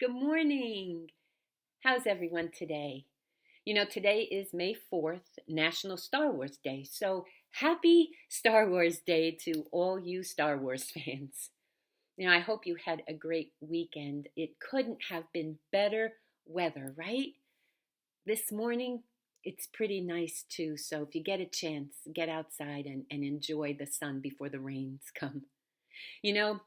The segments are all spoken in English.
Good morning. How's everyone today? Today is May 4th, National Star Wars Day. So happy Star Wars Day to all you Star Wars fans. I hope you had a great weekend. It couldn't have been better weather, right? This morning, it's pretty nice too. So if you get a chance, get outside and enjoy the sun before the rains come. You know,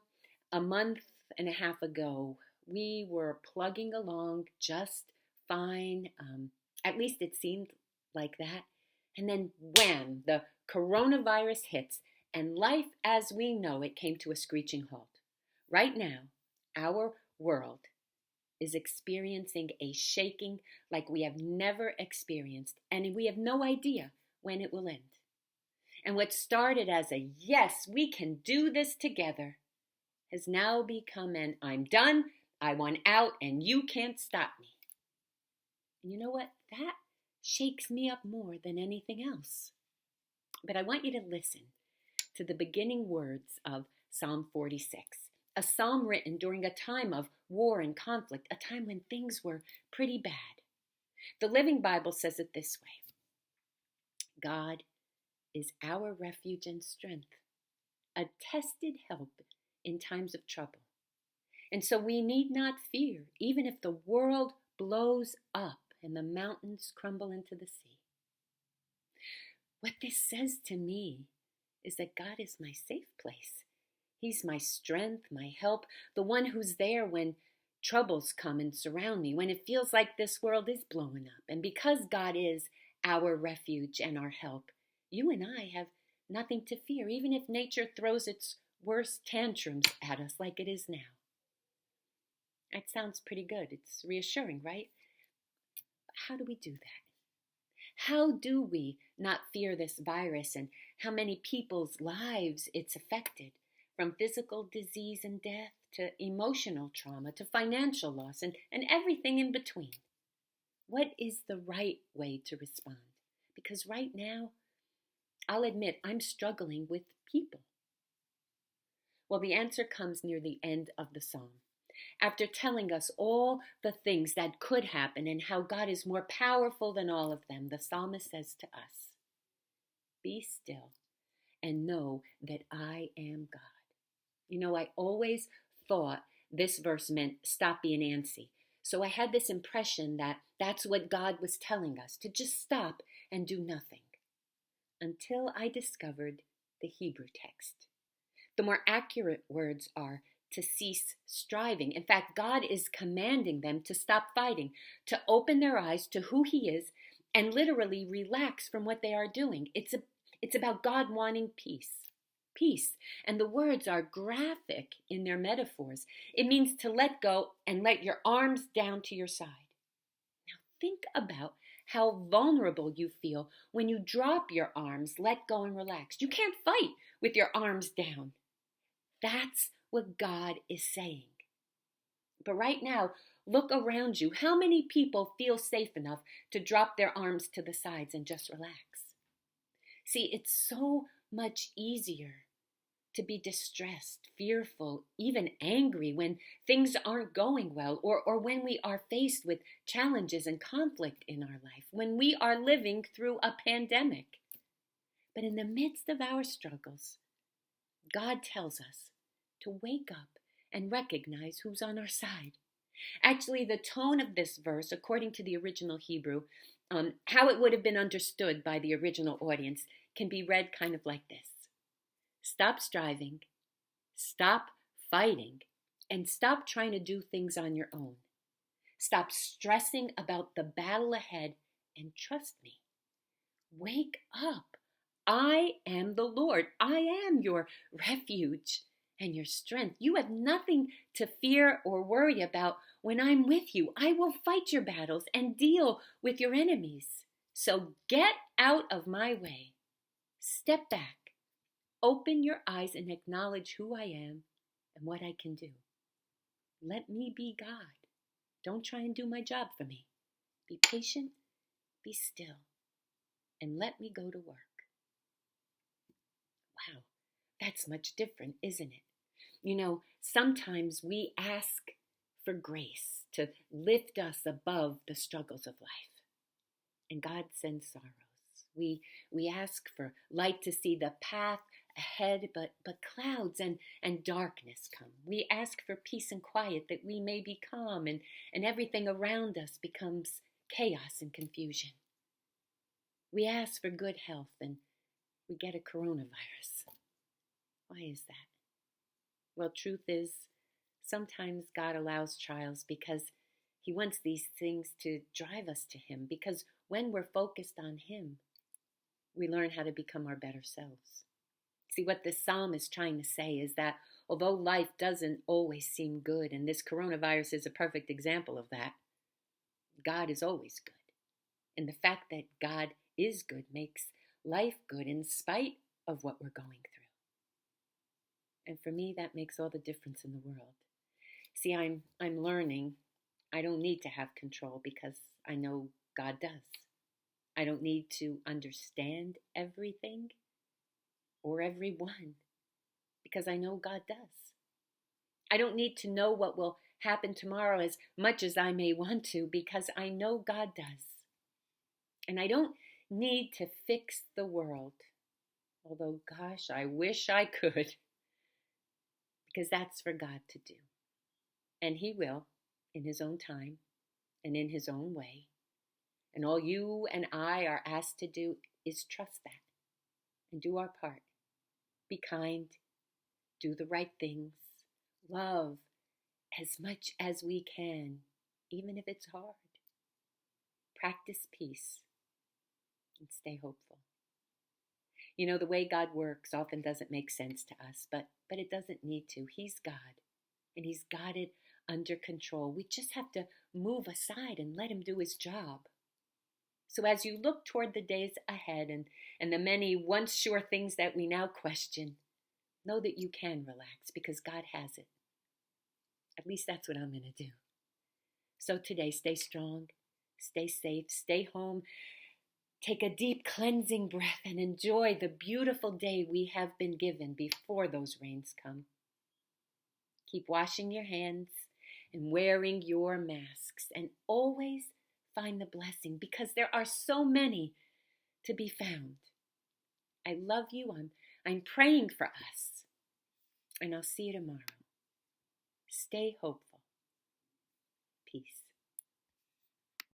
a month and a half ago, we were plugging along just fine. At least it seemed like that. And then, wham, the coronavirus hits, and life as we know it came to a screeching halt. Right now, our world is experiencing a shaking like we have never experienced, and we have no idea when it will end. And what started as a yes, we can do this together has now become an I'm done, I want out, and you can't stop me. And you know what? That shakes me up more than anything else. But I want you to listen to the beginning words of Psalm 46, a psalm written during a time of war and conflict, a time when things were pretty bad. The Living Bible says it this way: God is our refuge and strength, a tested help in times of trouble. And so we need not fear, even if the world blows up and the mountains crumble into the sea. What this says to me is that God is my safe place. He's my strength, my help, the one who's there when troubles come and surround me, when it feels like this world is blowing up. And because God is our refuge and our help, you and I have nothing to fear, even if nature throws its worst tantrums at us like it is now. That sounds pretty good. It's reassuring, right? How do we do that? How do we not fear this virus and how many people's lives it's affected, from physical disease and death to emotional trauma to financial loss and everything in between? What is the right way to respond? Because right now, I'll admit I'm struggling with people. Well, the answer comes near the end of the psalm. After telling us all the things that could happen and how God is more powerful than all of them, the psalmist says to us, "Be still and know that I am God." I always thought this verse meant stop being antsy. So I had this impression that that's what God was telling us, to just stop and do nothing. Until I discovered the Hebrew text. The more accurate words are to cease striving. In fact, God is commanding them to stop fighting, to open their eyes to who He is, and literally relax from what they are doing. It's about God wanting peace. Peace. And the words are graphic in their metaphors. It means to let go and let your arms down to your side. Now think about how vulnerable you feel when you drop your arms, let go, and relax. You can't fight with your arms down. That's what God is saying. But right now, look around you. How many people feel safe enough to drop their arms to the sides and just relax? See, it's so much easier to be distressed, fearful, even angry when things aren't going well, or when we are faced with challenges and conflict in our life, when we are living through a pandemic. But in the midst of our struggles, God tells us to wake up and recognize who's on our side. Actually, the tone of this verse, according to the original Hebrew, how it would have been understood by the original audience, can be read kind of like this: stop striving, stop fighting, and stop trying to do things on your own. Stop stressing about the battle ahead and trust me. Wake up. I am the Lord. I am your refuge and your strength. You have nothing to fear or worry about when I'm with you. I will fight your battles and deal with your enemies. So get out of my way. Step back. Open your eyes and acknowledge who I am and what I can do. Let me be God. Don't try and do my job for me. Be patient, be still, and let me go to work. Wow, that's much different, isn't it? Sometimes we ask for grace to lift us above the struggles of life. And God sends sorrows. We ask for light to see the path ahead, but clouds and darkness come. We ask for peace and quiet that we may be calm, and everything around us becomes chaos and confusion. We ask for good health and we get a coronavirus. Why is that? Well, truth is, sometimes God allows trials because He wants these things to drive us to Him, because when we're focused on Him, we learn how to become our better selves. See, what this psalm is trying to say is that although life doesn't always seem good, and this coronavirus is a perfect example of that, God is always good. And the fact that God is good makes life good in spite of what we're going through. And for me, that makes all the difference in the world. See, I'm learning I don't need to have control because I know God does. I don't need to understand everything or everyone because I know God does. I don't need to know what will happen tomorrow as much as I may want to because I know God does. And I don't need to fix the world, although, gosh, I wish I could, because that's for God to do. And He will, in His own time and in His own way. And all you and I are asked to do is trust that and do our part. Be kind, do the right things, love as much as we can, even if it's hard. Practice peace and stay hopeful. You know, the way God works often doesn't make sense to us, but it doesn't need to. He's God, and He's got it under control. We just have to move aside and let Him do His job. So as you look toward the days ahead and the many once sure things that we now question, know that you can relax because God has it. At least that's what I'm going to do. So today, stay strong, stay safe, stay home. Take a deep cleansing breath and enjoy the beautiful day we have been given before those rains come. Keep washing your hands and wearing your masks, and always find the blessing because there are so many to be found. I love you. I'm praying for us, and I'll see you tomorrow. Stay hopeful.